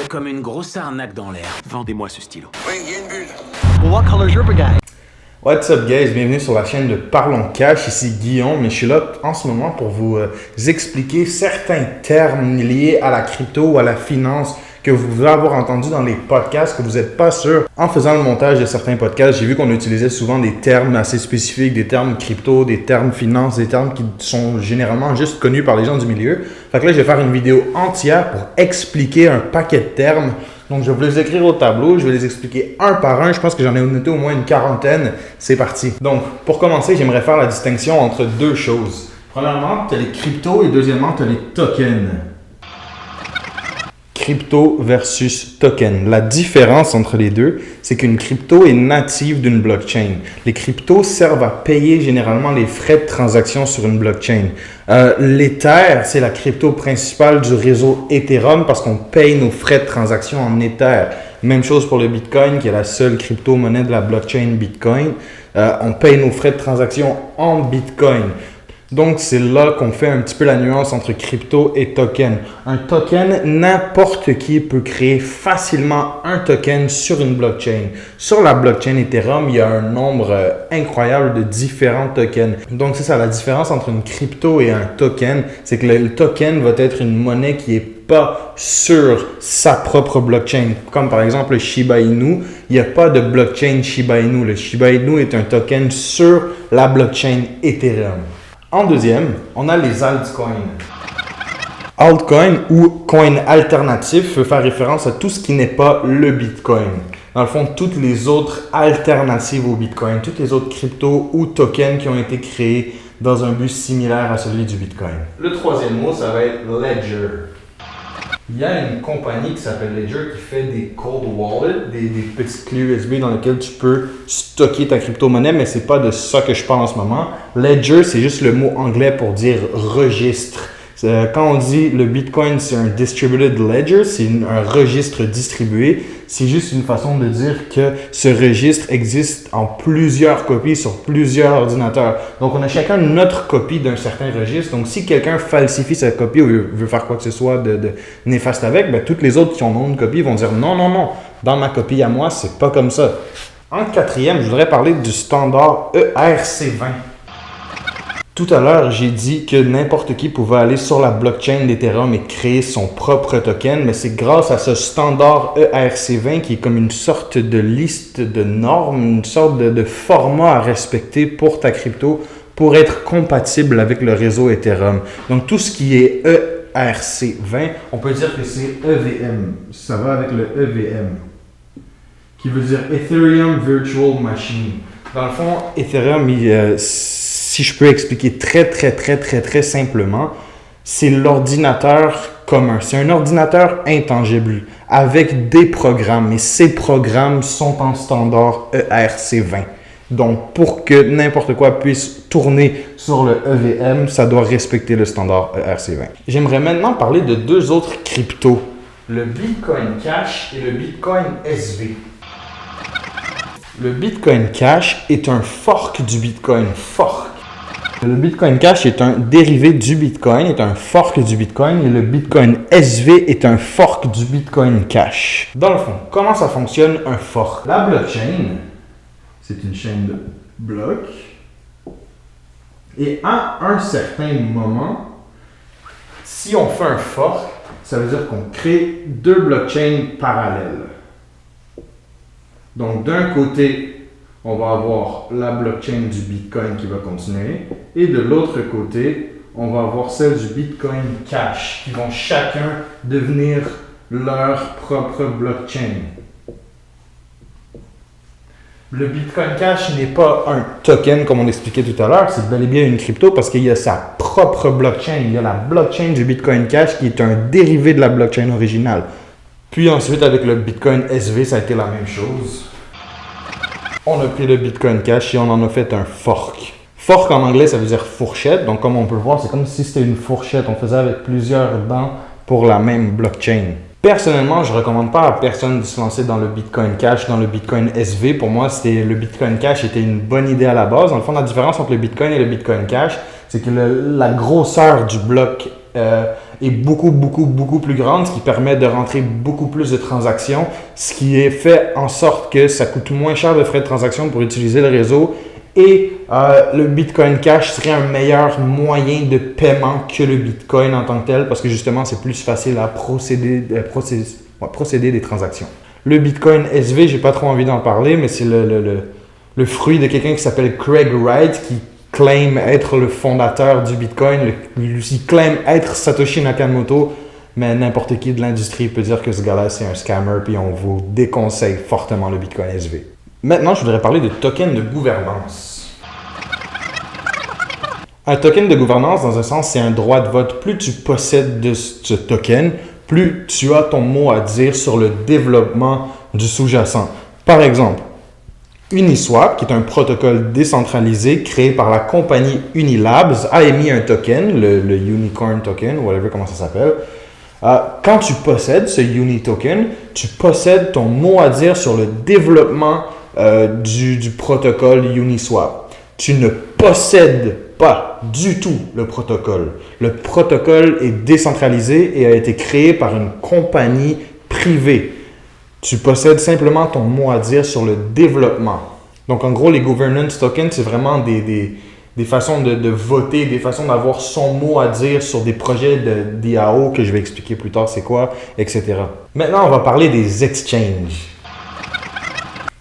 y a comme une grosse arnaque dans l'air. Vendez-moi ce stylo. Oui, il y a une bulle. What color is your guy? What's up guys, bienvenue sur la chaîne de Parlons Cash, ici Guillaume, et je suis là en ce moment pour vous expliquer certains termes liés à la crypto ou à la finance que vous devez avoir entendu dans les podcasts, que vous n'êtes pas sûr. En faisant le montage de certains podcasts, j'ai vu qu'on utilisait souvent des termes assez spécifiques, des termes crypto, des termes finance, des termes qui sont généralement juste connus par les gens du milieu. Fait que là, je vais faire une vidéo entière pour expliquer un paquet de termes. Donc, je vais vous les écrire au tableau, je vais les expliquer un par un. Je pense que j'en ai noté au moins une quarantaine. C'est parti. Donc, pour commencer, j'aimerais faire la distinction entre deux choses. Premièrement, tu as les cryptos et deuxièmement, tu as les tokens. Crypto versus token. La différence entre les deux, c'est qu'une crypto est native d'une blockchain. Les cryptos servent à payer généralement les frais de transaction sur une blockchain. L'Ether, c'est la crypto principale du réseau Ethereum parce qu'on paye nos frais de transaction en Ether. Même chose pour le Bitcoin, qui est la seule crypto-monnaie de la blockchain Bitcoin. On paye nos frais de transaction en Bitcoin. Donc, c'est là qu'on fait un petit peu la nuance entre crypto et token. Un token, n'importe qui peut créer facilement un token sur une blockchain. Sur la blockchain Ethereum, il y a un nombre incroyable de différents tokens. Donc, c'est ça, la différence entre une crypto et un token, c'est que le token va être une monnaie qui est pas sur sa propre blockchain. Comme par exemple le Shiba Inu, il n'y a pas de blockchain Shiba Inu. Le Shiba Inu est un token sur la blockchain Ethereum. En deuxième, on a les altcoins. Altcoin ou coin alternatif veut faire référence à tout ce qui n'est pas le Bitcoin. Dans le fond, toutes les autres alternatives au Bitcoin, toutes les autres cryptos ou tokens qui ont été créés dans un but similaire à celui du Bitcoin. Le troisième mot, ça va être Ledger. Il y a une compagnie qui s'appelle Ledger qui fait des cold wallets, des petites clés USB dans lesquelles tu peux stocker ta crypto-monnaie, mais c'est pas de ça que je parle en ce moment. Ledger, c'est juste le mot anglais pour dire registre. Quand on dit le Bitcoin, c'est un distributed ledger, c'est un registre distribué. C'est juste une façon de dire que ce registre existe en plusieurs copies sur plusieurs ordinateurs. Donc, on a chacun notre copie d'un certain registre. Donc, si quelqu'un falsifie sa copie ou veut faire quoi que ce soit de néfaste avec, ben, toutes les autres qui ont une copie vont dire non, non, non, dans ma copie à moi, c'est pas comme ça. En quatrième, je voudrais parler du standard ERC20. Tout à l'heure, j'ai dit que n'importe qui pouvait aller sur la blockchain d'Ethereum et créer son propre token, mais c'est grâce à ce standard ERC20 qui est comme une sorte de liste de normes, une sorte de format à respecter pour ta crypto pour être compatible avec le réseau Ethereum. Donc, tout ce qui est ERC20, on peut dire que c'est EVM. Ça va avec le EVM, qui veut dire Ethereum Virtual Machine. Dans le fond, Ethereum, si je peux expliquer très simplement, c'est l'ordinateur commun. C'est un ordinateur intangible avec des programmes et ces programmes sont en standard ERC20. Donc, pour que n'importe quoi puisse tourner sur le EVM, ça doit respecter le standard ERC20. J'aimerais maintenant parler de deux autres cryptos, le Bitcoin Cash et le Bitcoin SV. Le Bitcoin Cash est un fork du Bitcoin fork. Le Bitcoin Cash est un dérivé du Bitcoin, est un fork du Bitcoin, et le Bitcoin SV est un fork du Bitcoin Cash. Dans le fond, comment ça fonctionne un fork? La blockchain, c'est une chaîne de blocs, et à un certain moment, si on fait un fork, ça veut dire qu'on crée deux blockchains parallèles. Donc, d'un côté, on va avoir la blockchain du Bitcoin qui va continuer. Et de l'autre côté, on va avoir celle du Bitcoin Cash qui vont chacun devenir leur propre blockchain. Le Bitcoin Cash n'est pas un token comme on expliquait tout à l'heure, c'est bel et bien une crypto parce qu'il y a sa propre blockchain. Il y a la blockchain du Bitcoin Cash qui est un dérivé de la blockchain originale. Puis ensuite, avec le Bitcoin SV, ça a été la même chose. On a pris le Bitcoin Cash et on en a fait un fork. Fork en anglais, ça veut dire fourchette. Donc, comme on peut le voir, c'est comme si c'était une fourchette. On faisait avec plusieurs dents pour la même blockchain. Personnellement, je ne recommande pas à personne de se lancer dans le Bitcoin Cash, dans le Bitcoin SV. Pour moi, le Bitcoin Cash était une bonne idée à la base. Dans le fond, la différence entre le Bitcoin et le Bitcoin Cash, c'est que la grosseur du bloc est beaucoup plus grande, ce qui permet de rentrer beaucoup plus de transactions, ce qui est fait en sorte que ça coûte moins cher de frais de transaction pour utiliser le réseau et le Bitcoin Cash serait un meilleur moyen de paiement que le Bitcoin en tant que tel parce que justement, c'est plus facile à procéder des transactions. Le Bitcoin SV, j'ai pas trop envie d'en parler, mais c'est le fruit de quelqu'un qui s'appelle Craig Wright qui claim être le fondateur du Bitcoin. Il claim être Satoshi Nakamoto, mais n'importe qui de l'industrie peut dire que ce gars-là, c'est un scammer, puis on vous déconseille fortement le Bitcoin SV. Maintenant, je voudrais parler de token de gouvernance. Un token de gouvernance, dans un sens, c'est un droit de vote. Plus tu possèdes de ce token, plus tu as ton mot à dire sur le développement du sous-jacent. Par exemple, Uniswap, qui est un protocole décentralisé créé par la compagnie Unilabs, a émis un token, le Unicorn Token, ou whatever comment ça s'appelle. Quand tu possèdes ce Uni Token, tu possèdes ton mot à dire sur le développement du protocole Uniswap. Tu ne possèdes pas du tout le protocole. Le protocole est décentralisé et a été créé par une compagnie privée. Tu possèdes simplement ton mot à dire sur le développement. Donc, en gros, les governance tokens, c'est vraiment des façons de voter, des façons d'avoir son mot à dire sur des projets de DAO que je vais expliquer plus tard c'est quoi, etc. Maintenant, on va parler des exchanges.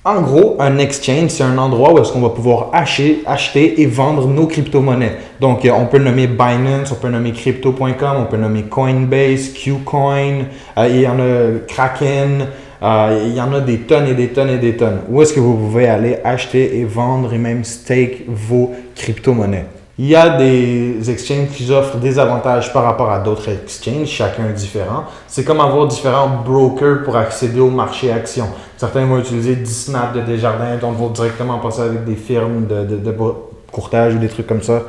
En gros, un exchange, c'est un endroit où est-ce qu'on va pouvoir acheter et vendre nos crypto-monnaies. Donc, on peut nommer Binance, on peut nommer Crypto.com, on peut nommer Coinbase, Qcoin, il y en a Kraken, il y en a des tonnes et des tonnes et des tonnes. Où est-ce que vous pouvez aller acheter et vendre et même stake vos crypto-monnaies? Il y a des exchanges qui offrent des avantages par rapport à d'autres exchanges, chacun différent. C'est comme avoir différents brokers pour accéder au marché actions. Certains vont utiliser Disnap de Desjardins, d'autres vont directement passer avec des firmes de courtage ou des trucs comme ça.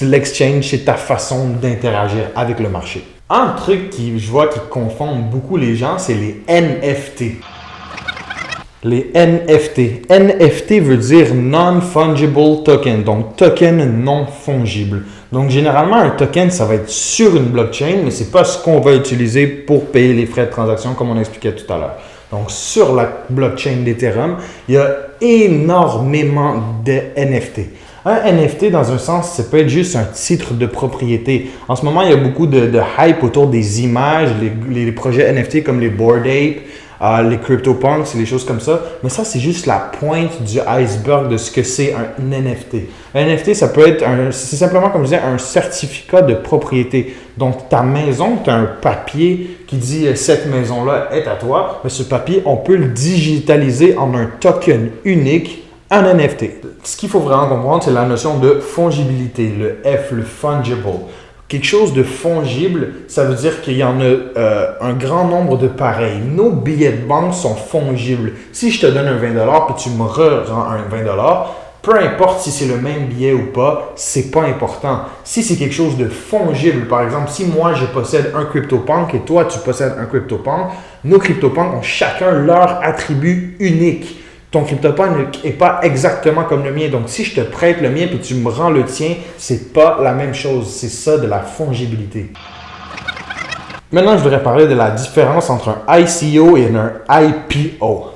L'exchange, c'est ta façon d'interagir avec le marché. Un truc je vois qui confond beaucoup les gens, c'est les NFT. Les NFT. NFT veut dire Non-Fungible Token, donc token non fongible. Donc généralement, un token, ça va être sur une blockchain, mais ce n'est pas ce qu'on va utiliser pour payer les frais de transaction comme on expliquait tout à l'heure. Donc sur la blockchain d'Ethereum, il y a énormément de NFT. Un NFT, dans un sens, ça peut être juste un titre de propriété. En ce moment, il y a beaucoup de hype autour des images, les projets NFT comme les Bored Ape, les CryptoPunks et les choses comme ça. Mais ça, c'est juste la pointe du iceberg de ce que c'est un NFT. Un NFT, ça peut être, c'est simplement, comme je disais, un certificat de propriété. Donc, ta maison, tu as un papier qui dit « cette maison-là est à toi ». Mais ce papier, on peut le digitaliser en un token unique, un NFT. Ce qu'il faut vraiment comprendre, c'est la notion de fongibilité, le F, le fungible. Quelque chose de fongible, ça veut dire qu'il y en a un grand nombre de pareils. Nos billets de banque sont fongibles. Si je te donne un 20$ puis tu me rends un 20$, peu importe si c'est le même billet ou pas, c'est pas important. Si c'est quelque chose de fongible, par exemple, si moi je possède un CryptoPunk et toi tu possèdes un CryptoPunk, nos CryptoPunks ont chacun leur attribut unique. Ton CryptoPunk n'est pas exactement comme le mien. Donc, si je te prête le mien et tu me rends le tien, c'est pas la même chose. C'est ça de la fongibilité. Maintenant, je voudrais parler de la différence entre un ICO et un IPO.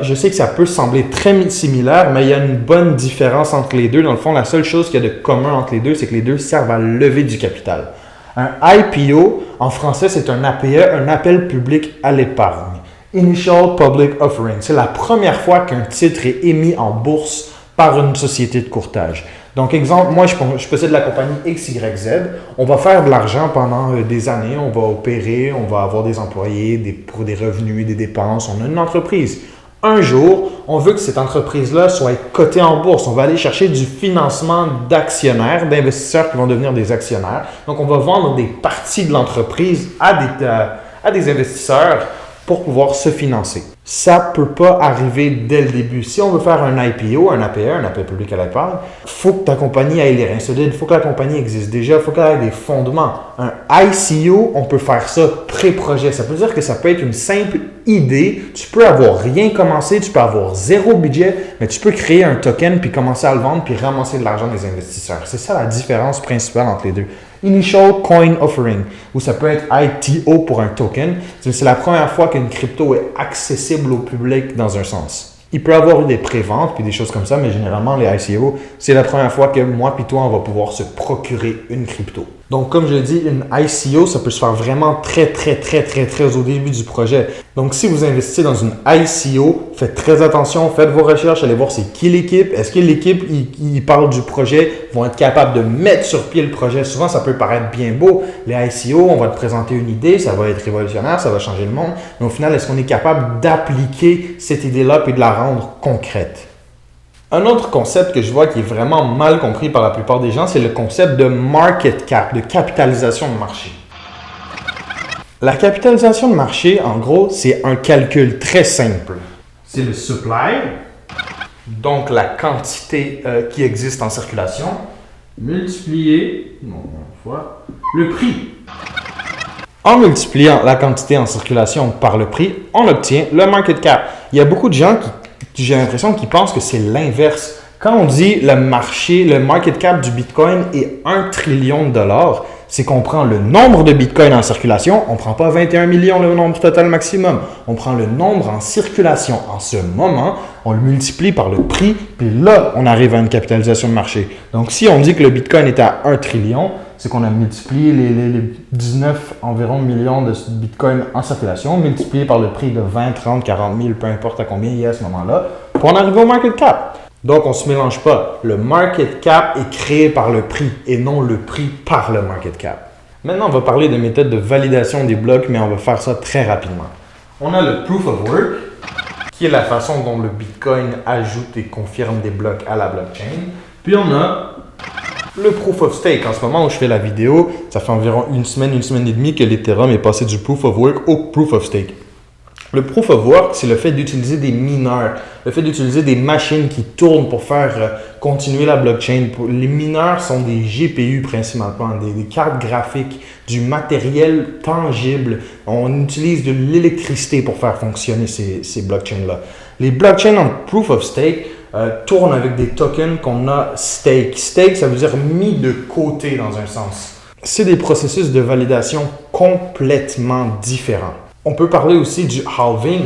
Je sais que ça peut sembler très similaire, mais il y a une bonne différence entre les deux. Dans le fond, la seule chose qu'il y a de commun entre les deux, c'est que les deux servent à lever du capital. Un IPO, en français, c'est un APE, un appel public à l'épargne. Initial Public Offering. C'est la première fois qu'un titre est émis en bourse par une société de courtage. Donc, exemple, moi, je possède la compagnie XYZ. On va faire de l'argent pendant des années. On va opérer, on va avoir des employés, pour des revenus, des dépenses. On a une entreprise. Un jour, on veut que cette entreprise-là soit cotée en bourse. On va aller chercher du financement d'actionnaires, d'investisseurs qui vont devenir des actionnaires. Donc, on va vendre des parties de l'entreprise à des investisseurs pour pouvoir se financer. Ça ne peut pas arriver dès le début. Si on veut faire un IPO, un APE, un appel public à l'épargne, il faut que ta compagnie ait les reins solides, il faut que la compagnie existe déjà, il faut qu'elle ait des fondements. Un ICO, on peut faire ça pré-projet. Ça veut dire que ça peut être une simple idée. Tu peux avoir rien commencé, tu peux avoir zéro budget, mais tu peux créer un token puis commencer à le vendre puis ramasser de l'argent des investisseurs. C'est ça la différence principale entre les deux. Initial Coin Offering, ou ça peut être ITO pour un token. C'est la première fois qu'une crypto est accessible au public dans un sens. Il peut y avoir eu des préventes puis des choses comme ça, mais généralement, les ICO, c'est la première fois que moi puis toi, on va pouvoir se procurer une crypto. Donc, comme je l'ai dit, une ICO, ça peut se faire vraiment très au début du projet. Donc, si vous investissez dans une ICO, faites très attention, faites vos recherches, allez voir c'est qui l'équipe. Est-ce que l'équipe, ils parlent du projet, vont être capables de mettre sur pied le projet. Souvent, ça peut paraître bien beau. Les ICO, on va te présenter une idée, ça va être révolutionnaire, ça va changer le monde. Mais au final, est-ce qu'on est capable d'appliquer cette idée-là puis de la rendre concrète? Un autre concept que je vois qui est vraiment mal compris par la plupart des gens, c'est le concept de market cap, de capitalisation de marché. La capitalisation de marché, en gros, c'est un calcul très simple. C'est le supply, donc la quantité qui existe en circulation, multiplié le prix. En multipliant la quantité en circulation par le prix, on obtient le market cap. Il y a beaucoup de gens j'ai l'impression qu'ils pensent que c'est l'inverse. Quand on dit le marché, le market cap du Bitcoin est 1 trillion de dollars, c'est qu'on prend le nombre de Bitcoin en circulation, on ne prend pas 21 millions le nombre total maximum, on prend le nombre en circulation en ce moment, on le multiplie par le prix, puis là, on arrive à une capitalisation de marché. Donc, si on dit que le Bitcoin est à 1 trillion, c'est qu'on a multiplié les 19 environ millions de Bitcoin en circulation, multiplié par le prix de 20, 30, 40 000, peu importe à combien il y a à ce moment-là, pour en arriver au market cap. Donc, on ne se mélange pas. Le market cap est créé par le prix et non le prix par le market cap. Maintenant, on va parler de méthode de validation des blocs, mais on va faire ça très rapidement. On a le Proof of Work, qui est la façon dont le Bitcoin ajoute et confirme des blocs à la blockchain. Puis, on a le Proof of Stake. En ce moment où je fais la vidéo, ça fait environ une semaine et demie que l'Ethereum est passé du Proof of Work au Proof of Stake. Le Proof of Work, c'est le fait d'utiliser des mineurs, le fait d'utiliser des machines qui tournent pour faire continuer la blockchain. Les mineurs sont des GPU principalement, des cartes graphiques, du matériel tangible. On utilise de l'électricité pour faire fonctionner ces blockchains-là. Les blockchains en Proof of Stake tournent avec des tokens qu'on a stake. Stake, ça veut dire mis de côté dans un sens. C'est des processus de validation complètement différents. On peut parler aussi du halving.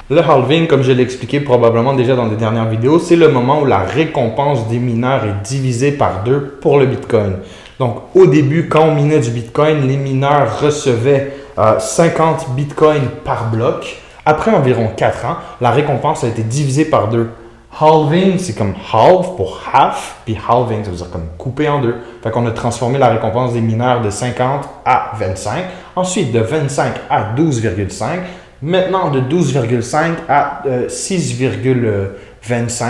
Le halving, comme je l'ai expliqué probablement déjà dans des dernières vidéos, c'est le moment où la récompense des mineurs est divisée par 2 pour le Bitcoin. Donc, au début, quand on minait du Bitcoin, les mineurs recevaient 50 Bitcoins par bloc. Après environ 4 ans, la récompense a été divisée par 2. Halving, c'est comme half pour half, puis halving, ça veut dire comme couper en 2. Fait qu'on a transformé la récompense des mineurs de 50 à 25, ensuite de 25 à 12,5, maintenant de 12,5 à 6,25,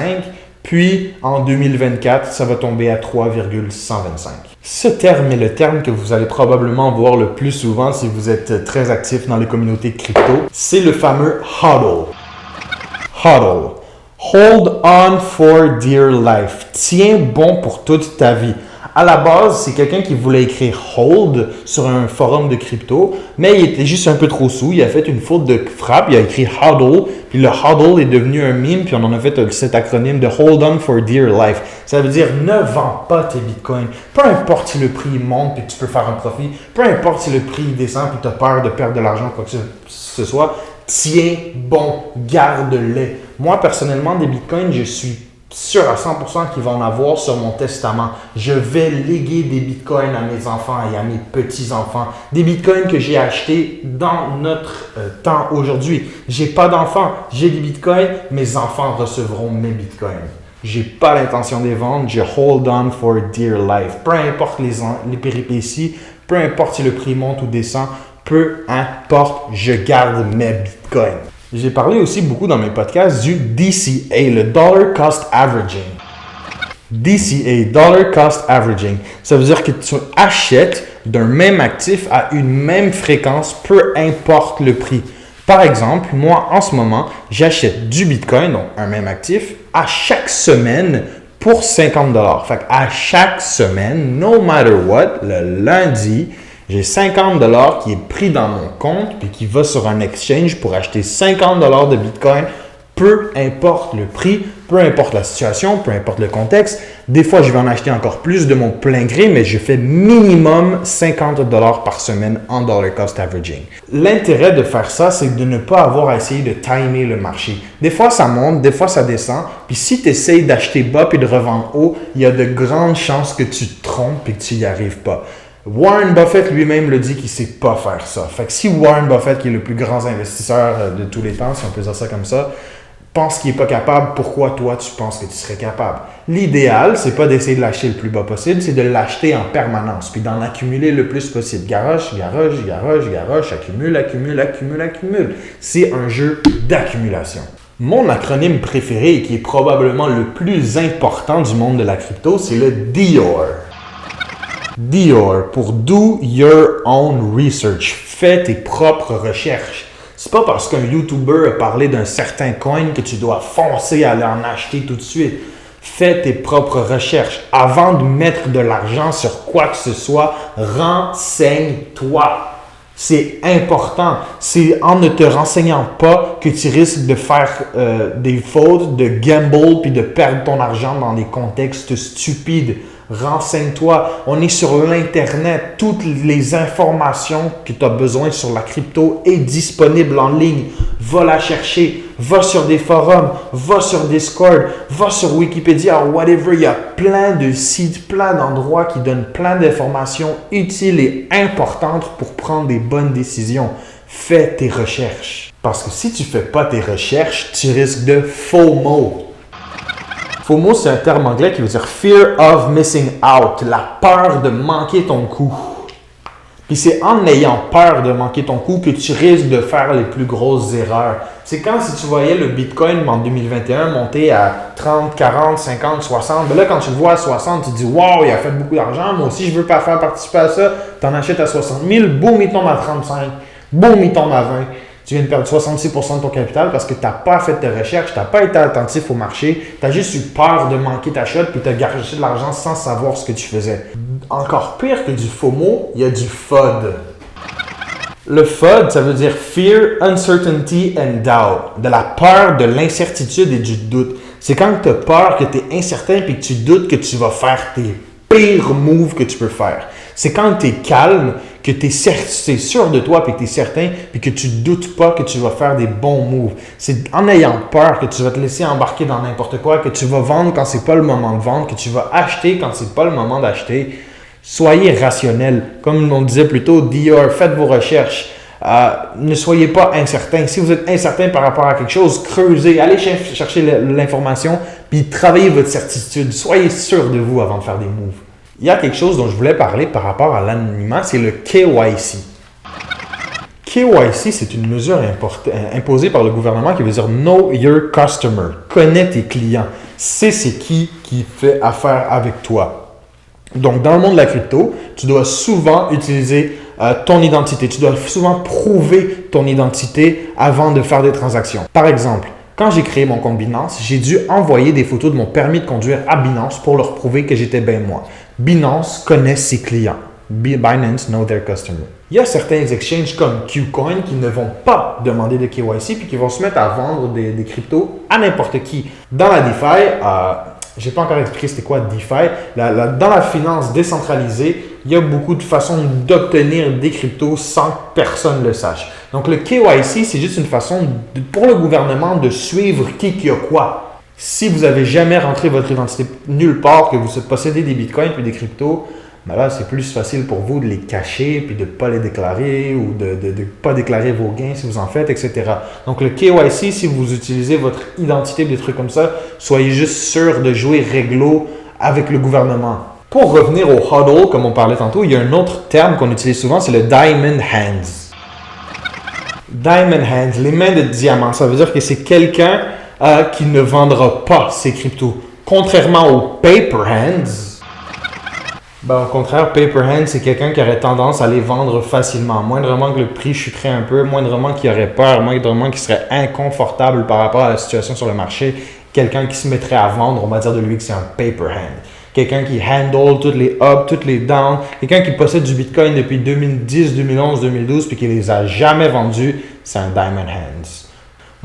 puis en 2024, ça va tomber à 3,125. Ce terme est le terme que vous allez probablement voir le plus souvent si vous êtes très actif dans les communautés crypto. C'est le fameux HODL. HODL. Hold on for dear life. Tiens bon pour toute ta vie. À la base, c'est quelqu'un qui voulait écrire hold sur un forum de crypto, mais il était juste un peu trop saoul. Il a fait une faute de frappe, il a écrit HODL, puis le HODL est devenu un meme, puis on en a fait cet acronyme de Hold on for dear life. Ça veut dire ne vends pas tes bitcoins. Peu importe si le prix monte puis tu peux faire un profit, peu importe si le prix descend puis tu as peur de perdre de l'argent, quoi que ce soit, tiens bon, garde-les. Moi, personnellement, des bitcoins, je suis sûr à 100% qu'il va en avoir sur mon testament. Je vais léguer des bitcoins à mes enfants et à mes petits-enfants. Des bitcoins que j'ai achetés dans notre temps aujourd'hui. J'ai pas d'enfants, j'ai des bitcoins, mes enfants recevront mes bitcoins. J'ai pas l'intention de les vendre, je hold on for dear life. Peu importe les péripéties, peu importe si le prix monte ou descend, peu importe, je garde mes bitcoins. J'ai parlé aussi beaucoup dans mes podcasts du DCA, le Dollar Cost Averaging. DCA, Dollar Cost Averaging, ça veut dire que tu achètes d'un même actif à une même fréquence, peu importe le prix. Par exemple, moi, en ce moment, j'achète du Bitcoin, donc un même actif, à chaque semaine pour 50 $. Fait à chaque semaine, no matter what, le lundi, j'ai 50 $ qui est pris dans mon compte puis qui va sur un exchange pour acheter 50 $ de Bitcoin, peu importe le prix, peu importe la situation, peu importe le contexte. Des fois, je vais en acheter encore plus de mon plein gré, mais je fais minimum 50 $ par semaine en dollar cost averaging. L'intérêt de faire ça, c'est de ne pas avoir à essayer de timer le marché. Des fois, ça monte, des fois, ça descend. Puis si tu essayes d'acheter bas puis de revendre haut, il y a de grandes chances que tu te trompes et que tu n'y arrives pas. Warren Buffett lui-même le dit qu'il ne sait pas faire ça. Fait que si Warren Buffett, qui est le plus grand investisseur de tous les temps, si on peut dire ça comme ça, pense qu'il n'est pas capable, pourquoi toi tu penses que tu serais capable? L'idéal, c'est pas d'essayer de l'acheter le plus bas possible, c'est de l'acheter en permanence, puis d'en accumuler le plus possible. Garoche, accumule. C'est un jeu d'accumulation. Mon acronyme préféré, qui est probablement le plus important du monde de la crypto, c'est le DOR. DOR, pour Do Your Own Research. Fais tes propres recherches. C'est pas parce qu'un YouTuber a parlé d'un certain coin que tu dois foncer à aller en acheter tout de suite. Fais tes propres recherches. Avant de mettre de l'argent sur quoi que ce soit, renseigne-toi. C'est important. C'est en ne te renseignant pas que tu risques de faire des fautes, de gamble puis de perdre ton argent dans des contextes stupides. Renseigne-toi. On est sur l'Internet. Toutes les informations que tu as besoin sur la crypto est disponible en ligne. Va la chercher. Va sur des forums. Va sur Discord. Va sur Wikipédia ou whatever. Il y a plein de sites, plein d'endroits qui donnent plein d'informations utiles et importantes pour prendre des bonnes décisions. Fais tes recherches. Parce que si tu ne fais pas tes recherches, tu risques de FOMO. FOMO, c'est un terme anglais qui veut dire Fear of Missing Out, la peur de manquer ton coup. Puis c'est en ayant peur de manquer ton coup que tu risques de faire les plus grosses erreurs. C'est quand si tu voyais le Bitcoin en 2021 monter à 30, 40, 50, 60, ben là quand tu le vois à 60, tu te dis « Wow, il a fait beaucoup d'argent, moi aussi je veux pas faire participer à ça. » Tu en achètes à 60 000, boum, il tombe à 35, boum, il tombe à 20. Tu viens de perdre 66% de ton capital parce que tu n'as pas fait tes recherches, tu n'as pas été attentif au marché, tu as juste eu peur de manquer ta shot puis tu as gagé de l'argent sans savoir ce que tu faisais. Encore pire que du FOMO, il y a du FUD. Le FUD, ça veut dire Fear, Uncertainty and Doubt. De la peur, de l'incertitude et du doute. C'est quand tu as peur, que tu es incertain et que tu doutes que tu vas faire tes pires moves que tu peux faire. C'est quand tu es calme, que tu es sûr de toi et que tu es certain et que tu ne doutes pas que tu vas faire des bons moves. C'est en ayant peur que tu vas te laisser embarquer dans n'importe quoi, que tu vas vendre quand ce n'est pas le moment de vendre, que tu vas acheter quand ce n'est pas le moment d'acheter. Soyez rationnel. Comme on disait plus tôt, DOR, faites vos recherches. Ne soyez pas incertain. Si vous êtes incertain par rapport à quelque chose, creusez, allez chercher l'information puis travaillez votre certitude. Soyez sûr de vous avant de faire des moves. Il y a quelque chose dont je voulais parler par rapport à l'anonymat, c'est le KYC. KYC, c'est une mesure imposée par le gouvernement qui veut dire Know Your Customer. Connais tes clients. C'est qui fait affaire avec toi. Donc, dans le monde de la crypto, tu dois souvent utiliser ton identité. Tu dois souvent prouver ton identité avant de faire des transactions. Par exemple, quand j'ai créé mon compte Binance, j'ai dû envoyer des photos de mon permis de conduire à Binance pour leur prouver que j'étais bien moi. Binance connaît ses clients. Binance know their customer. Il y a certains exchanges comme KuCoin qui ne vont pas demander de KYC puis qui vont se mettre à vendre des cryptos à n'importe qui. Dans la DeFi, je n'ai pas encore expliqué c'était quoi DeFi. Dans la finance décentralisée, il y a beaucoup de façons d'obtenir des cryptos sans que personne le sache. Donc le KYC, c'est juste une façon pour le gouvernement de suivre qui a quoi. Si vous n'avez jamais rentré votre identité nulle part, que vous possédez des bitcoins puis des cryptos, ben là, c'est plus facile pour vous de les cacher puis de ne pas les déclarer ou de ne pas déclarer vos gains si vous en faites, etc. Donc, le KYC, si vous utilisez votre identité des trucs comme ça, soyez juste sûr de jouer réglo avec le gouvernement. Pour revenir au HODL, comme on parlait tantôt, il y a un autre terme qu'on utilise souvent, c'est le Diamond Hands. Diamond Hands, les mains de diamant, ça veut dire que c'est quelqu'un qui ne vendra pas ses cryptos. Contrairement aux Paper Hands, au contraire, Paper Hands, c'est quelqu'un qui aurait tendance à les vendre facilement. Moindrement que le prix chuterait un peu, moindrement qu'il aurait peur, moindrement qu'il serait inconfortable par rapport à la situation sur le marché, quelqu'un qui se mettrait à vendre, on va dire de lui que c'est un Paper Hand. Quelqu'un qui handle toutes les ups, toutes les downs, quelqu'un qui possède du Bitcoin depuis 2010, 2011, 2012 puis qui les a jamais vendus, c'est un Diamond Hands.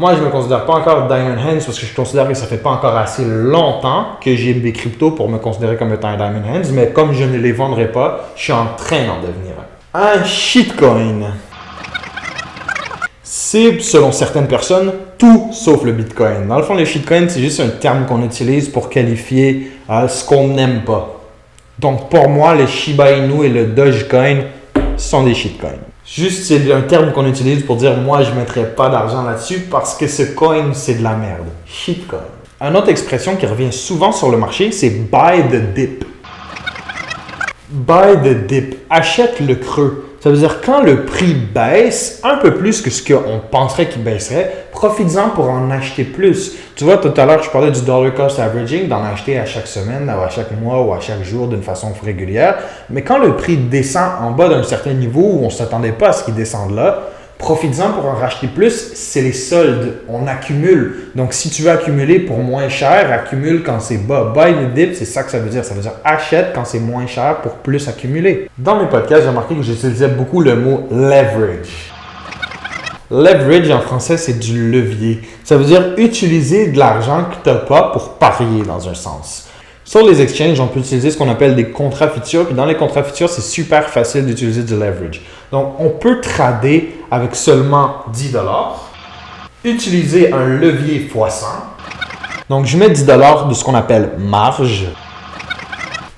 Moi, je ne me considère pas encore Diamond Hands parce que je considère que ça fait pas encore assez longtemps que j'ai des cryptos pour me considérer comme étant un Diamond Hands, mais comme je ne les vendrai pas, je suis en train d'en devenir un shitcoin. C'est, selon certaines personnes, tout sauf le Bitcoin. Dans le fond, le shitcoin, c'est juste un terme qu'on utilise pour qualifier ce qu'on n'aime pas. Donc, pour moi, le Shiba Inu et le Dogecoin sont des shitcoins. Juste, c'est un terme qu'on utilise pour dire « moi, je ne mettrai pas d'argent là-dessus parce que ce coin, c'est de la merde ». Shitcoin. Une autre expression qui revient souvent sur le marché, c'est « buy the dip ». Buy the dip. Achète le creux. Ça veut dire quand le prix baisse un peu plus que ce qu'on penserait qu'il baisserait, profites-en pour en acheter plus. Tu vois, tout à l'heure, je parlais du dollar cost averaging, d'en acheter à chaque semaine, ou à chaque mois ou à chaque jour d'une façon régulière. Mais quand le prix descend en bas d'un certain niveau où on ne s'attendait pas à ce qu'il descende là, profites-en pour en racheter plus, c'est les soldes, on accumule. Donc, si tu veux accumuler pour moins cher, accumule quand c'est bas. Buy the dip, c'est ça que ça veut dire. Ça veut dire achète quand c'est moins cher pour plus accumuler. Dans mes podcasts, j'ai remarqué que j'utilisais beaucoup le mot leverage. Leverage en français, c'est du levier. Ça veut dire utiliser de l'argent que tu n'as pas pour parier dans un sens. Sur les exchanges, on peut utiliser ce qu'on appelle des contrats futurs. Puis dans les contrats futurs, c'est super facile d'utiliser du leverage. Donc, on peut trader avec seulement 10 $, utiliser un levier x100. Donc, je mets 10 $ de ce qu'on appelle marge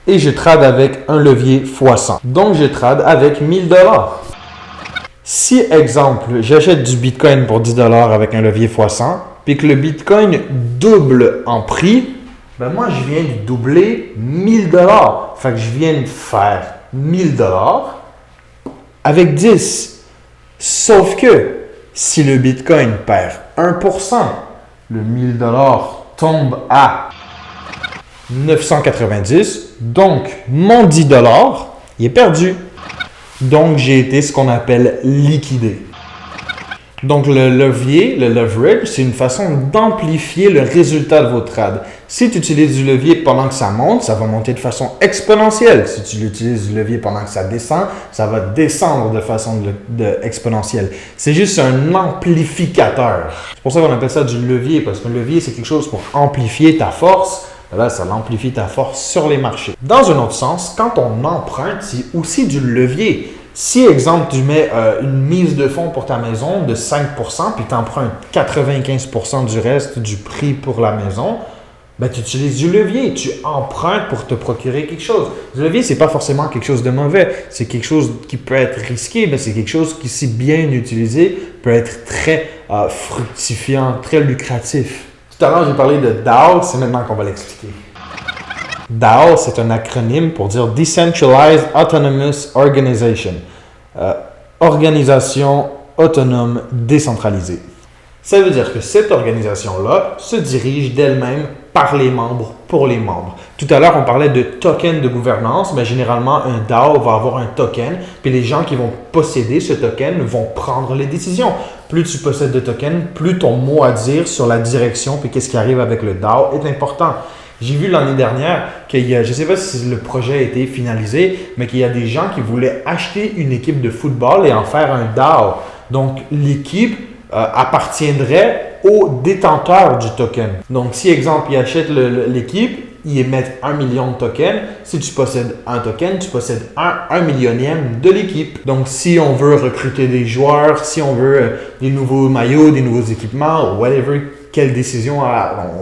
et je trade avec un levier x100. Donc, je trade avec 1000 $. Si, exemple, j'achète du Bitcoin pour 10 $ avec un levier x100, puis que le Bitcoin double en prix, ben moi, je viens de doubler 1000 $. Fait que je viens de faire 1000 $ avec 10. Sauf que si le Bitcoin perd 1%, le 1000 $ tombe à 990. Donc, mon 10 $, il est perdu. Donc, j'ai été ce qu'on appelle liquidé. Donc, le levier, le leverage, c'est une façon d'amplifier le résultat de vos trades. Si tu utilises du levier pendant que ça monte, ça va monter de façon exponentielle. Si tu utilises du levier pendant que ça descend, ça va descendre de façon exponentielle. C'est juste un amplificateur. C'est pour ça qu'on appelle ça du levier, parce qu'un levier, c'est quelque chose pour amplifier ta force. Là, ça amplifie ta force sur les marchés. Dans un autre sens, quand on emprunte, c'est aussi du levier. Si, exemple, tu mets une mise de fonds pour ta maison de 5%, puis tu empruntes 95% du reste du prix pour la maison, ben, tu utilises du levier. Tu empruntes pour te procurer quelque chose. Le levier, ce n'est pas forcément quelque chose de mauvais. C'est quelque chose qui peut être risqué, mais c'est quelque chose qui, si bien utilisé, peut être très fructifiant, très lucratif. Tout à l'heure, j'ai parlé de DAO, c'est maintenant qu'on va l'expliquer. DAO, c'est un acronyme pour dire Decentralized Autonomous Organization. Organisation autonome décentralisée. Ça veut dire que cette organisation-là se dirige d'elle-même par les membres, pour les membres. Tout à l'heure, on parlait de token de gouvernance, mais généralement, un DAO va avoir un token, puis les gens qui vont posséder ce token vont prendre les décisions. Plus tu possèdes de tokens, plus ton mot à dire sur la direction, puis qu'est-ce qui arrive avec le DAO est important. J'ai vu l'année dernière qu'il y a, je ne sais pas si le projet a été finalisé, mais qu'il y a des gens qui voulaient acheter une équipe de football et en faire un DAO. Donc, l'équipe appartiendrait au détenteur du token. Donc, si, exemple, ils achètent l'équipe, ils émettent 1 million de tokens. Si tu possèdes un token, tu possèdes un millionième de l'équipe. Donc, si on veut recruter des joueurs, si on veut des nouveaux maillots, des nouveaux équipements, whatever, quelle décision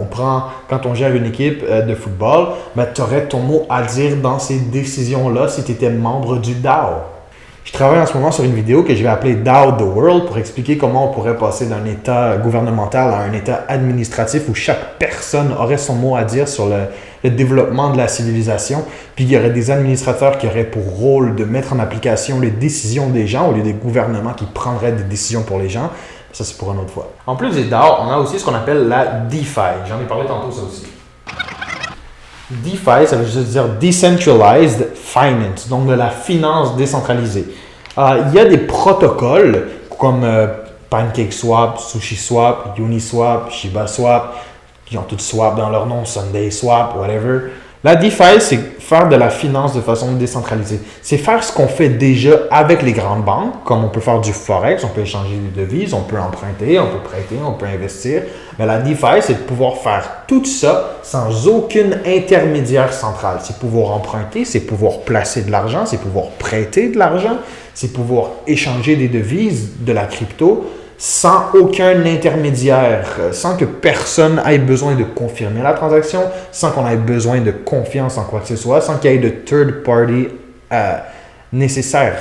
on prend quand on gère une équipe de football, ben, tu aurais ton mot à dire dans ces décisions-là si tu étais membre du DAO. Je travaille en ce moment sur une vidéo que je vais appeler DAO The World pour expliquer comment on pourrait passer d'un état gouvernemental à un état administratif où chaque personne aurait son mot à dire sur le développement de la civilisation. Puis il y aurait des administrateurs qui auraient pour rôle de mettre en application les décisions des gens au lieu des gouvernements qui prendraient des décisions pour les gens. Ça, c'est pour une autre fois. En plus des DAO, on a aussi ce qu'on appelle la DeFi. J'en ai parlé tantôt, ça aussi. DeFi, ça veut juste dire Decentralized Finance, donc de la finance décentralisée. Il y a des protocoles comme PancakeSwap, SushiSwap, Uniswap, ShibaSwap, qui ont toutes swap dans leur nom, SundaySwap, whatever. La DeFi, c'est faire de la finance de façon décentralisée. C'est faire ce qu'on fait déjà avec les grandes banques, comme on peut faire du Forex, on peut échanger des devises, on peut emprunter, on peut prêter, on peut investir. Mais la DeFi, c'est de pouvoir faire tout ça sans aucune intermédiaire central. C'est pouvoir emprunter, c'est pouvoir placer de l'argent, c'est pouvoir prêter de l'argent, c'est pouvoir échanger des devises, de la crypto, sans aucun intermédiaire, sans que personne ait besoin de confirmer la transaction, sans qu'on ait besoin de confiance en quoi que ce soit, sans qu'il y ait de third party nécessaire.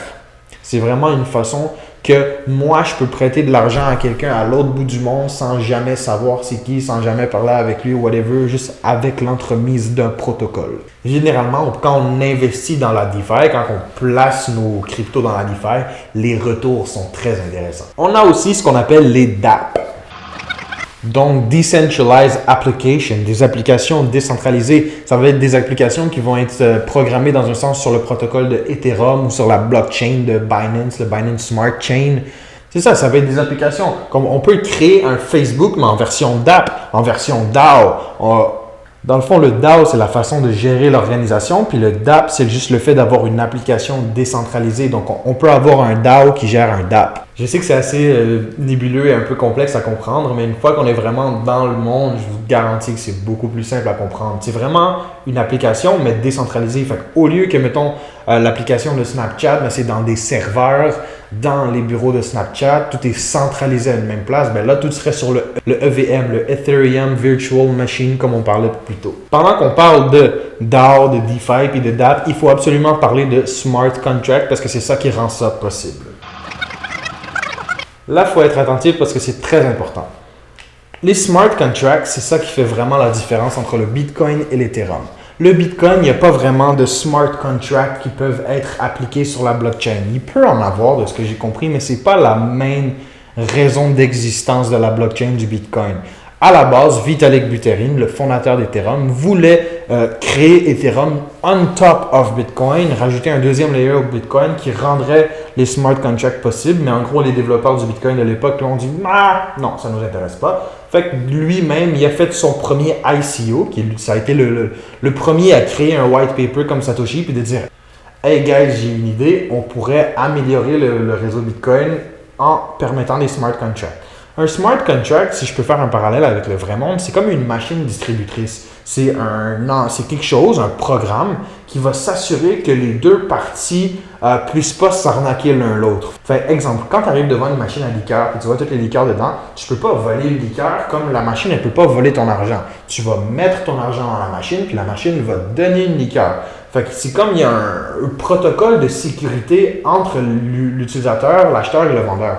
C'est vraiment une façon que moi, je peux prêter de l'argent à quelqu'un à l'autre bout du monde sans jamais savoir c'est qui, sans jamais parler avec lui ou whatever, juste avec l'entremise d'un protocole. Généralement, quand on investit dans la DeFi, quand on place nos cryptos dans la DeFi, les retours sont très intéressants. On a aussi ce qu'on appelle les DApp. Donc, Decentralized Application, des applications décentralisées. Ça va être des applications qui vont être programmées dans un sens sur le protocole de Ethereum ou sur la blockchain de Binance, le Binance Smart Chain. C'est ça, ça va être des applications. Comme on peut créer un Facebook, mais en version DApp, en version DAO. Dans le fond, le DAO, c'est la façon de gérer l'organisation, puis le DApp, c'est juste le fait d'avoir une application décentralisée. Donc, on peut avoir un DAO qui gère un DApp. Je sais que c'est assez nébuleux et un peu complexe à comprendre, mais une fois qu'on est vraiment dans le monde, je vous garantis que c'est beaucoup plus simple à comprendre. C'est vraiment une application, mais décentralisée. Fait qu'au lieu que, mettons, l'application de Snapchat, ben, c'est dans des serveurs, dans les bureaux de Snapchat, tout est centralisé à une même place, ben là, tout serait sur le EVM, le Ethereum Virtual Machine, comme on parlait plus tôt. Pendant qu'on parle de DAO, de DeFi et de DApp, il faut absolument parler de Smart Contract parce que c'est ça qui rend ça possible. Là, il faut être attentif parce que c'est très important. Les smart contracts, c'est ça qui fait vraiment la différence entre le Bitcoin et l'Ethereum. Le Bitcoin, il n'y a pas vraiment de smart contracts qui peuvent être appliqués sur la blockchain. Il peut en avoir, de ce que j'ai compris, mais ce n'est pas la même raison d'existence de la blockchain du Bitcoin. À la base, Vitalik Buterin, le fondateur d'Ethereum, voulait créer Ethereum on top of Bitcoin, rajouter un deuxième layer au Bitcoin qui rendrait les smart contracts possibles. Mais en gros, les développeurs du Bitcoin de l'époque lui ont dit « Ah, non, ça ne nous intéresse pas ». Fait que lui-même, il a fait son premier ICO, ça a été le premier à créer un white paper comme Satoshi, puis de dire « Hey guys, j'ai une idée, on pourrait améliorer le réseau Bitcoin en permettant les smart contracts ». Un smart contract, si je peux faire un parallèle avec le vrai monde, c'est comme une machine distributrice. C'est quelque chose, un programme qui va s'assurer que les deux parties puissent pas s'arnaquer l'un l'autre. Fait exemple, quand tu arrives devant une machine à liqueur et tu vois toutes les liqueurs dedans, tu peux pas voler le liqueur comme la machine ne peut pas voler ton argent. Tu vas mettre ton argent dans la machine puis la machine va te donner une liqueur. Fait que c'est comme il y a un protocole de sécurité entre l'utilisateur, l'acheteur et le vendeur.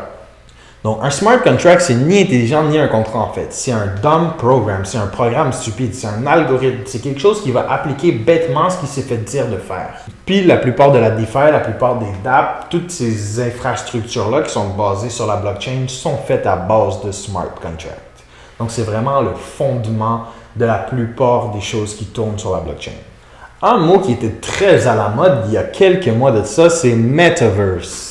Donc, un smart contract, c'est ni intelligent ni un contrat en fait. C'est un dumb program, c'est un programme stupide, c'est un algorithme. C'est quelque chose qui va appliquer bêtement ce qui s'est fait dire de faire. Puis, la plupart de la DeFi, la plupart des DApp, toutes ces infrastructures-là qui sont basées sur la blockchain sont faites à base de smart contract. Donc, c'est vraiment le fondement de la plupart des choses qui tournent sur la blockchain. Un mot qui était très à la mode il y a quelques mois de ça, c'est Metaverse.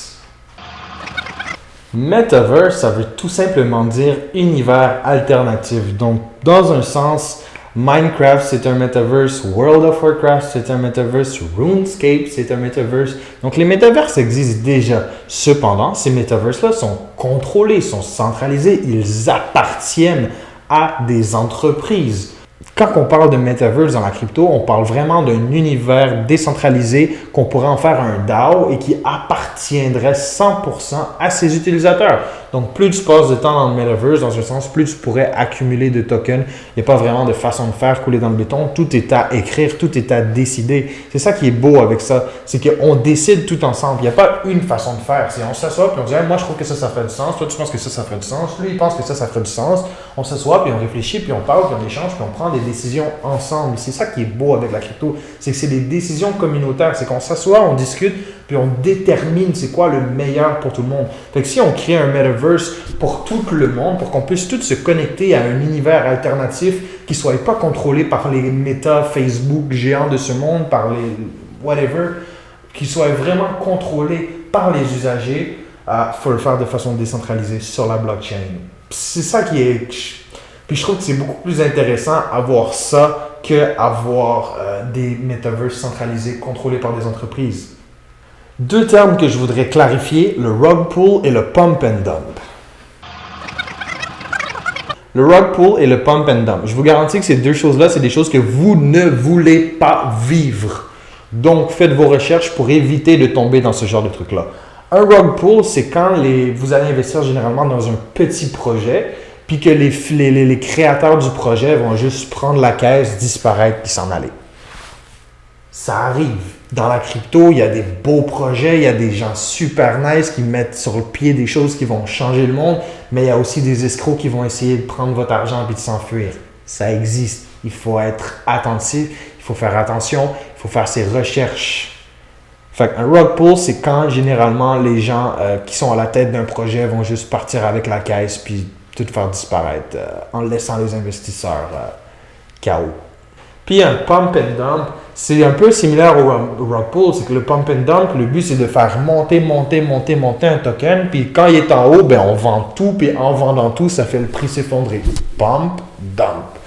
Metaverse, ça veut tout simplement dire univers alternatif. Donc, dans un sens, Minecraft, c'est un metaverse, World of Warcraft, c'est un metaverse, RuneScape, c'est un metaverse. Donc, les metaverses existent déjà. Cependant, ces metaverses-là sont contrôlés, sont centralisés, ils appartiennent à des entreprises. Quand on parle de metaverse dans la crypto, on parle vraiment d'un univers décentralisé qu'on pourrait en faire un DAO et qui appartiendrait 100% à ses utilisateurs. Donc, plus tu passes de temps dans le metaverse, dans un sens, plus tu pourrais accumuler de tokens. Il n'y a pas vraiment de façon de faire couler dans le béton. Tout est à écrire, tout est à décider. C'est ça qui est beau avec ça. C'est qu'on décide tout ensemble. Il n'y a pas une façon de faire. C'est on s'assoit puis on dit hey, « moi, je trouve que ça ferait du sens. Toi, tu penses que ça ferait du sens. Lui, il pense que ça ferait du sens. » On s'assoit puis on réfléchit puis on parle puis on échange puis on prend des décisions ensemble. C'est ça qui est beau avec la crypto. C'est que c'est des décisions communautaires. C'est qu'on s'assoit, on discute puis on détermine c'est quoi le meilleur pour tout le monde. Fait que si on crée un metaverse pour tout le monde, pour qu'on puisse tous se connecter à un univers alternatif qui ne soit pas contrôlé par les méta Facebook géants de ce monde, par les whatever, qui soit vraiment contrôlé par les usagers, faut le faire de façon décentralisée sur la blockchain. C'est ça qui est... Puis Puis je trouve que c'est beaucoup plus intéressant avoir ça qu'avoir des metaverses centralisés contrôlés par des entreprises. Deux termes que je voudrais clarifier, le rug pull et le pump and dump. Le rug pull et le pump and dump. Je vous garantis que ces deux choses-là, c'est des choses que vous ne voulez pas vivre. Donc, faites vos recherches pour éviter de tomber dans ce genre de truc-là. Un rug pull, c'est quand vous allez investir généralement dans un petit projet, puis que les créateurs du projet vont juste prendre la caisse, disparaître, puis s'en aller. Ça arrive. Dans la crypto, il y a des beaux projets, il y a des gens super nice qui mettent sur le pied des choses qui vont changer le monde, mais il y a aussi des escrocs qui vont essayer de prendre votre argent et de s'enfuir. Ça existe. Il faut être attentif, il faut faire attention, il faut faire ses recherches. Fait un rug pull, c'est quand généralement les gens qui sont à la tête d'un projet vont juste partir avec la caisse puis tout faire disparaître en laissant les investisseurs KO. Puis un pump and dump, c'est un peu similaire au rug pull, c'est que le pump and dump, le but c'est de faire monter un token, puis quand il est en haut, ben on vend tout, puis en vendant tout, ça fait le prix s'effondrer. Pump, dump.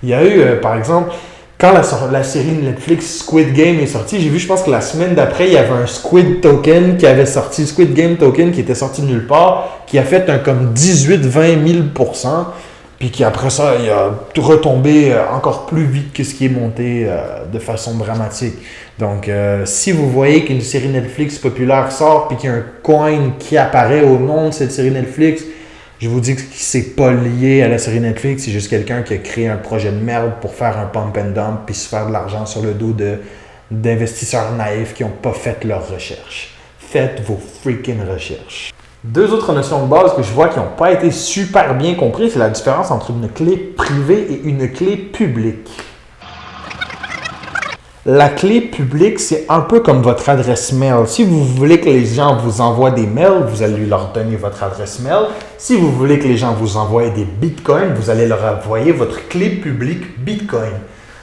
Il y a eu, par exemple, quand la série Netflix Squid Game est sortie, j'ai vu, je pense que la semaine d'après, il y avait un Squid Token qui avait sorti, Squid Game Token qui était sorti de nulle part, qui a fait un comme 18-20 000%, puis qui après ça, il a retombé encore plus vite que ce qui est monté de façon dramatique. Donc, si vous voyez qu'une série Netflix populaire sort, puis qu'il y a un coin qui apparaît au nom de cette série Netflix, je vous dis que c'est pas lié à la série Netflix, c'est juste quelqu'un qui a créé un projet de merde pour faire un pump and dump puis se faire de l'argent sur le dos d'investisseurs naïfs qui n'ont pas fait leurs recherches. Faites vos freaking recherches. Deux autres notions de base que je vois qui n'ont pas été super bien comprises, c'est la différence entre une clé privée et une clé publique. La clé publique, c'est un peu comme votre adresse mail. Si vous voulez que les gens vous envoient des mails, vous allez leur donner votre adresse mail. Si vous voulez que les gens vous envoient des bitcoins, vous allez leur envoyer votre clé publique bitcoin.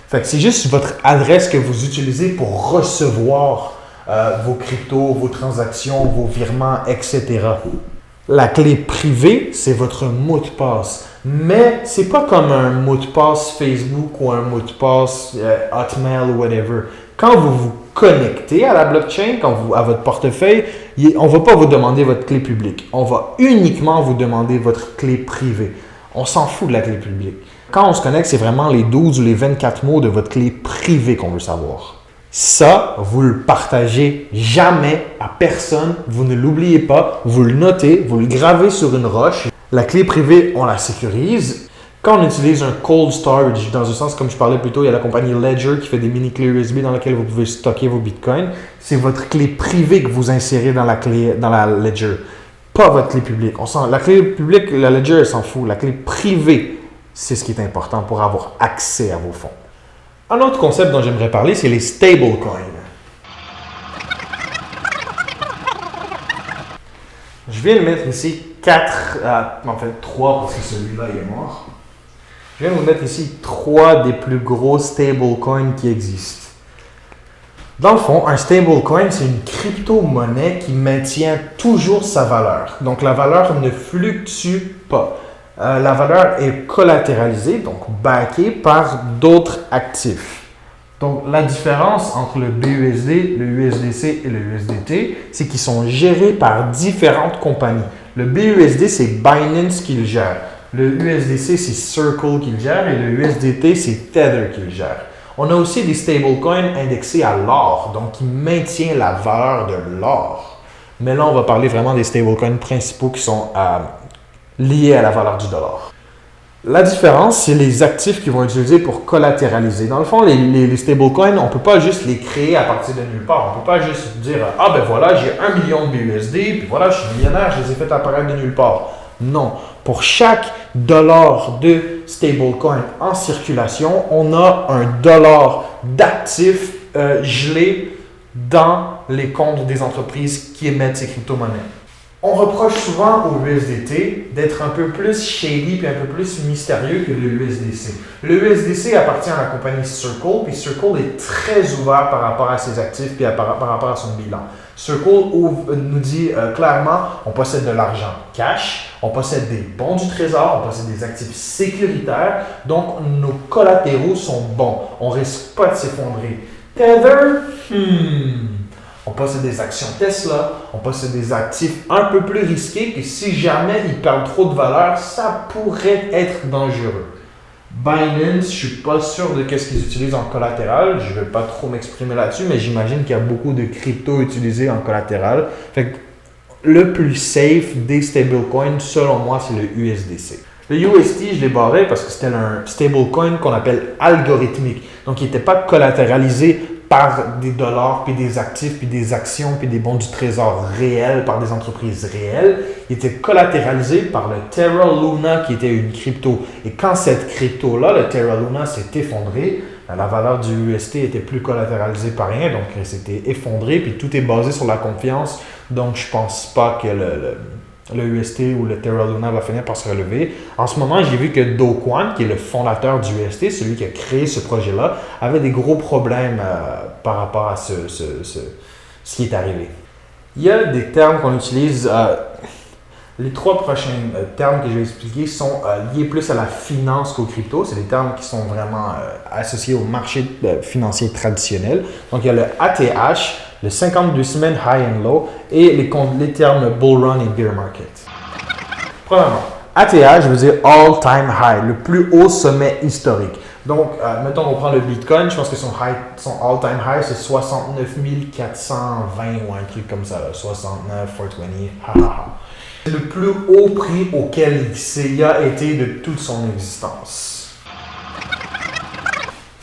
Fait que c'est juste votre adresse que vous utilisez pour recevoir vos cryptos, vos transactions, vos virements, etc. La clé privée, c'est votre mot de passe. Mais c'est pas comme un mot de passe Facebook ou un mot de passe Hotmail ou whatever. Quand vous vous connectez à la blockchain, à votre portefeuille, on ne va pas vous demander votre clé publique. On va uniquement vous demander votre clé privée. On s'en fout de la clé publique. Quand on se connecte, c'est vraiment les 12 ou les 24 mots de votre clé privée qu'on veut savoir. Ça, vous le partagez jamais à personne. Vous ne l'oubliez pas. Vous le notez, vous le gravez sur une roche. La clé privée, on la sécurise. Quand on utilise un cold storage, dans un sens comme je parlais plus tôt, il y a la compagnie Ledger qui fait des mini clés USB dans lesquelles vous pouvez stocker vos bitcoins. C'est votre clé privée que vous insérez dans la Ledger, pas votre clé publique. La clé publique, la Ledger, elle s'en fout. La clé privée, c'est ce qui est important pour avoir accès à vos fonds. Un autre concept dont j'aimerais parler, c'est les stablecoins. Je viens de mettre ici 3 parce que celui-là il est mort. Je viens de vous mettre ici 3 des plus gros stablecoins qui existent. Dans le fond, un stablecoin, c'est une crypto-monnaie qui maintient toujours sa valeur. Donc la valeur ne fluctue pas. La valeur est collatéralisée, donc backée par d'autres actifs. Donc, la différence entre le BUSD, le USDC et le USDT, c'est qu'ils sont gérés par différentes compagnies. Le BUSD, c'est Binance qui le gère. Le USDC, c'est Circle qui le gère. Et le USDT, c'est Tether qui le gère. On a aussi des stablecoins indexés à l'or, donc qui maintiennent la valeur de l'or. Mais là, on va parler vraiment des stablecoins principaux qui sont liés à la valeur du dollar. La différence, c'est les actifs qu'ils vont utiliser pour collatéraliser. Dans le fond, les stablecoins, on ne peut pas juste les créer à partir de nulle part. On ne peut pas juste dire « Ah ben voilà, j'ai 1 million de BUSD, puis voilà, je suis millionnaire, je les ai fait apparaître de nulle part. » Non. Pour chaque dollar de stablecoin en circulation, on a un dollar d'actifs gelé dans les comptes des entreprises qui émettent ces crypto-monnaies. On reproche souvent au USDT d'être un peu plus shady et un peu plus mystérieux que le USDC. Le USDC appartient à la compagnie Circle, puis Circle est très ouvert par rapport à ses actifs et par rapport à son bilan. Circle nous dit clairement, on possède de l'argent, cash, on possède des bons du trésor, on possède des actifs sécuritaires, donc nos collatéraux sont bons. On risque pas de s'effondrer. Tether, on possède des actions Tesla, on possède des actifs un peu plus risqués que si jamais ils perdent trop de valeur, ça pourrait être dangereux. Binance, je suis pas sûr de qu'est-ce qu'ils utilisent en collatéral, je vais pas trop m'exprimer là-dessus, mais j'imagine qu'il y a beaucoup de crypto utilisés en collatéral. Fait que le plus safe des stablecoins, selon moi, c'est le USDC. Le UST, je l'ai barré parce que c'était un stablecoin qu'on appelle algorithmique. Donc, il n'était pas collatéralisé par des dollars, puis des actifs, puis des actions, puis des bons du trésor réels par des entreprises réelles. Il était collatéralisé par le Terra Luna qui était une crypto. Et quand cette crypto-là, le Terra Luna, s'est effondré, la valeur du UST était plus collatéralisée par rien, donc elle s'était effondrée, puis tout est basé sur la confiance. Donc je pense pas que le UST ou le Terra Luna va finir par se relever. En ce moment, j'ai vu que Do Kwon, qui est le fondateur du UST, celui qui a créé ce projet-là, avait des gros problèmes par rapport à ce qui est arrivé. Il y a des termes qu'on utilise. Les 3 prochains termes que je vais expliquer sont liés plus à la finance qu'aux cryptos. C'est des termes qui sont vraiment associés au marché financier traditionnel. Donc, il y a le ATH, le 52 semaines high and low et les termes bull run et bear market. Premièrement, ATH veut dire all time high, le plus haut sommet historique. Donc, mettons qu'on prend le Bitcoin, je pense que son all time high c'est 69 420 ou un truc comme ça, là, 69, 420, C'est le plus haut prix auquel il a été de toute son existence.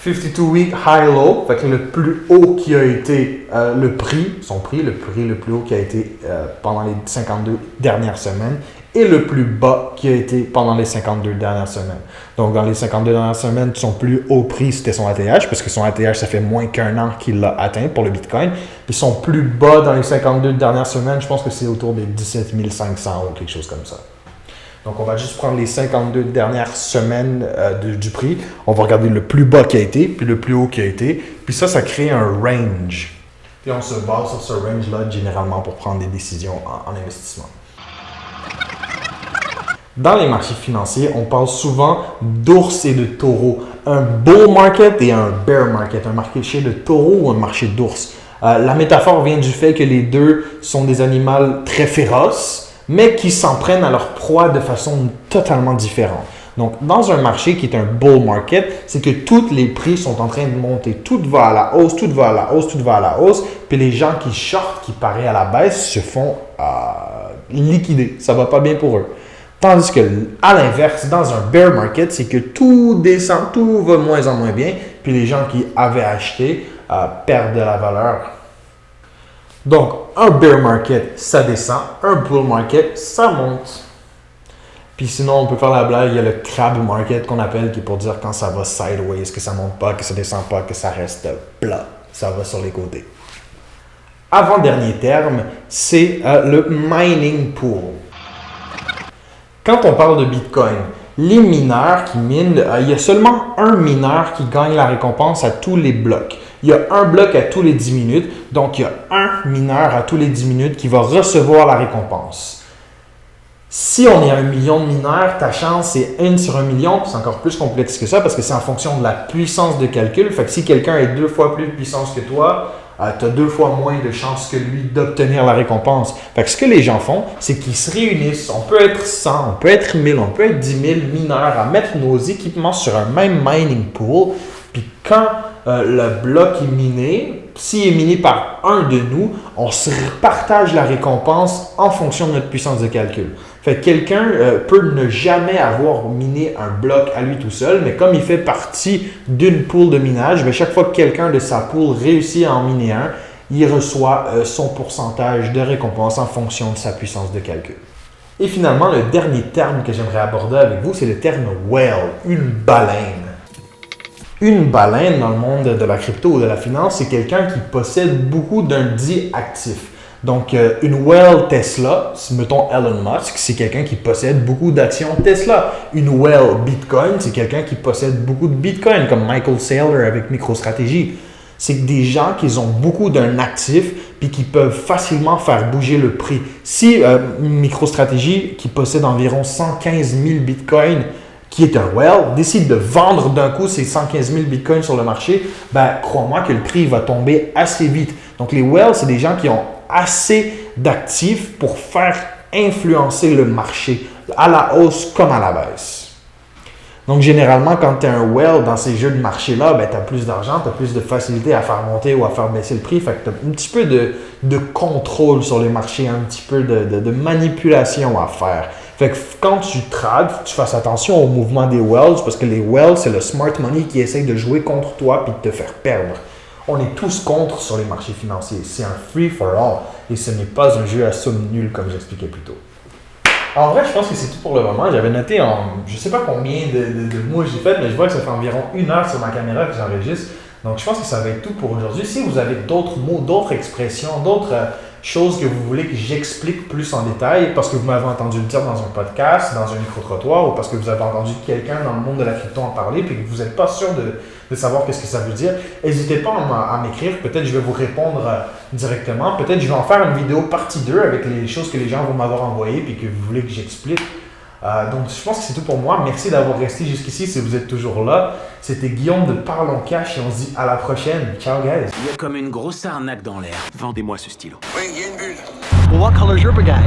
52 week high-low, fait que le plus haut qui a été le prix le plus haut qui a été pendant les 52 dernières semaines et le plus bas qui a été pendant les 52 dernières semaines. Donc, dans les 52 dernières semaines, son plus haut prix, c'était son ATH, parce que son ATH, ça fait moins qu'un an qu'il l'a atteint pour le Bitcoin. Puis son plus bas dans les 52 dernières semaines, je pense que c'est autour des 17 500 ou quelque chose comme ça. Donc, on va juste prendre les 52 dernières semaines du prix. On va regarder le plus bas qui a été, puis le plus haut qui a été. Puis ça crée un range. Puis on se base sur ce range-là, généralement, pour prendre des décisions en investissement. Dans les marchés financiers, on parle souvent d'ours et de taureaux. Un bull market et un bear market. Un marché de taureaux ou un marché d'ours. La métaphore vient du fait que les deux sont des animaux très féroces, mais qui s'en prennent à leur proie de façon totalement différente. Donc, dans un marché qui est un bull market, c'est que tous les prix sont en train de monter. Tout va à la hausse, tout va à la hausse, tout va à la hausse. Puis les gens qui shortent, qui paraissent à la baisse, se font liquider. Ça va pas bien pour eux. Tandis que, à l'inverse, dans un bear market, c'est que tout descend, tout va de moins en moins bien, puis les gens qui avaient acheté perdent de la valeur. Donc, un bear market, ça descend, un bull market, ça monte. Puis sinon, on peut faire la blague, il y a le crab market qu'on appelle, qui est pour dire quand ça va sideways, que ça monte pas, que ça descend pas, que ça reste plat, ça va sur les côtés. Avant-dernier terme, c'est le mining pool. Quand on parle de Bitcoin, les mineurs qui minent, il y a seulement un mineur qui gagne la récompense à tous les blocs. Il y a un bloc à tous les 10 minutes, donc il y a un mineur à tous les 10 minutes qui va recevoir la récompense. Si on est à 1 million de mineurs, ta chance c'est 1 sur 1 million, c'est encore plus complexe que ça parce que c'est en fonction de la puissance de calcul. Fait que si quelqu'un est 2 fois plus de puissance que toi, tu as 2 fois moins de chances que lui d'obtenir la récompense. Fait que ce que les gens font, c'est qu'ils se réunissent. On peut être 100, on peut être 1000, on peut être 10 000 mineurs à mettre nos équipements sur un même mining pool. Puis quand le bloc est miné, s'il est miné par un de nous, on se partage la récompense en fonction de notre puissance de calcul. Fait que quelqu'un peut ne jamais avoir miné un bloc à lui tout seul, mais comme il fait partie d'une pool de minage, bien, chaque fois que quelqu'un de sa pool réussit à en miner un, il reçoit son pourcentage de récompense en fonction de sa puissance de calcul. Et finalement, le dernier terme que j'aimerais aborder avec vous, c'est le terme whale, une baleine. Une baleine dans le monde de la crypto ou de la finance, c'est quelqu'un qui possède beaucoup d'un dit actif. Donc, une whale Tesla, mettons Elon Musk, c'est quelqu'un qui possède beaucoup d'actions Tesla. Une whale Bitcoin, c'est quelqu'un qui possède beaucoup de Bitcoin, comme Michael Saylor avec MicroStrategy. C'est que des gens qui ont beaucoup d'un actif puis qui peuvent facilement faire bouger le prix. Si MicroStrategy, qui possède environ 115 000 bitcoins, qui est un whale, décide de vendre d'un coup ces 115 000 bitcoins sur le marché, ben, crois-moi que le prix va tomber assez vite. Donc, les whales, c'est des gens qui ont assez d'actifs pour faire influencer le marché à la hausse comme à la baisse. Donc, généralement, quand tu es un whale dans ces jeux de marché-là, ben, tu as plus d'argent, tu as plus de facilité à faire monter ou à faire baisser le prix. Fait que tu as un petit peu de contrôle sur les marchés, un petit peu de manipulation à faire. Fait que quand tu trades, tu fasses attention au mouvement des whales parce que les whales, c'est le smart money qui essaye de jouer contre toi puis de te faire perdre. On est tous contre sur les marchés financiers. C'est un free for all et ce n'est pas un jeu à somme nulle comme j'expliquais plus tôt. En vrai, je pense que c'est tout pour le moment. J'avais noté je ne sais pas combien de mots j'ai fait, mais je vois que ça fait environ 1 heure sur ma caméra que j'enregistre. Donc, je pense que ça va être tout pour aujourd'hui. Si vous avez d'autres mots, d'autres expressions, d'autres choses que vous voulez que j'explique plus en détail, parce que vous m'avez entendu le dire dans un podcast, dans un micro-trottoir, ou parce que vous avez entendu quelqu'un dans le monde de la crypto en parler, puis que vous n'êtes pas sûr de savoir qu'est-ce que ça veut dire, n'hésitez pas à m'écrire. Peut-être je vais vous répondre directement. Peut-être je vais en faire une vidéo partie 2 avec les choses que les gens vont m'avoir envoyées et que vous voulez que j'explique. Donc, je pense que c'est tout pour moi. Merci d'avoir resté jusqu'ici si vous êtes toujours là. C'était Guillaume de Parlons Cash et on se dit à la prochaine. Ciao, guys. Il y a comme une grosse arnaque dans l'air. Vendez-moi ce stylo. Oui, il y a une bulle. Well, what color's your baguette?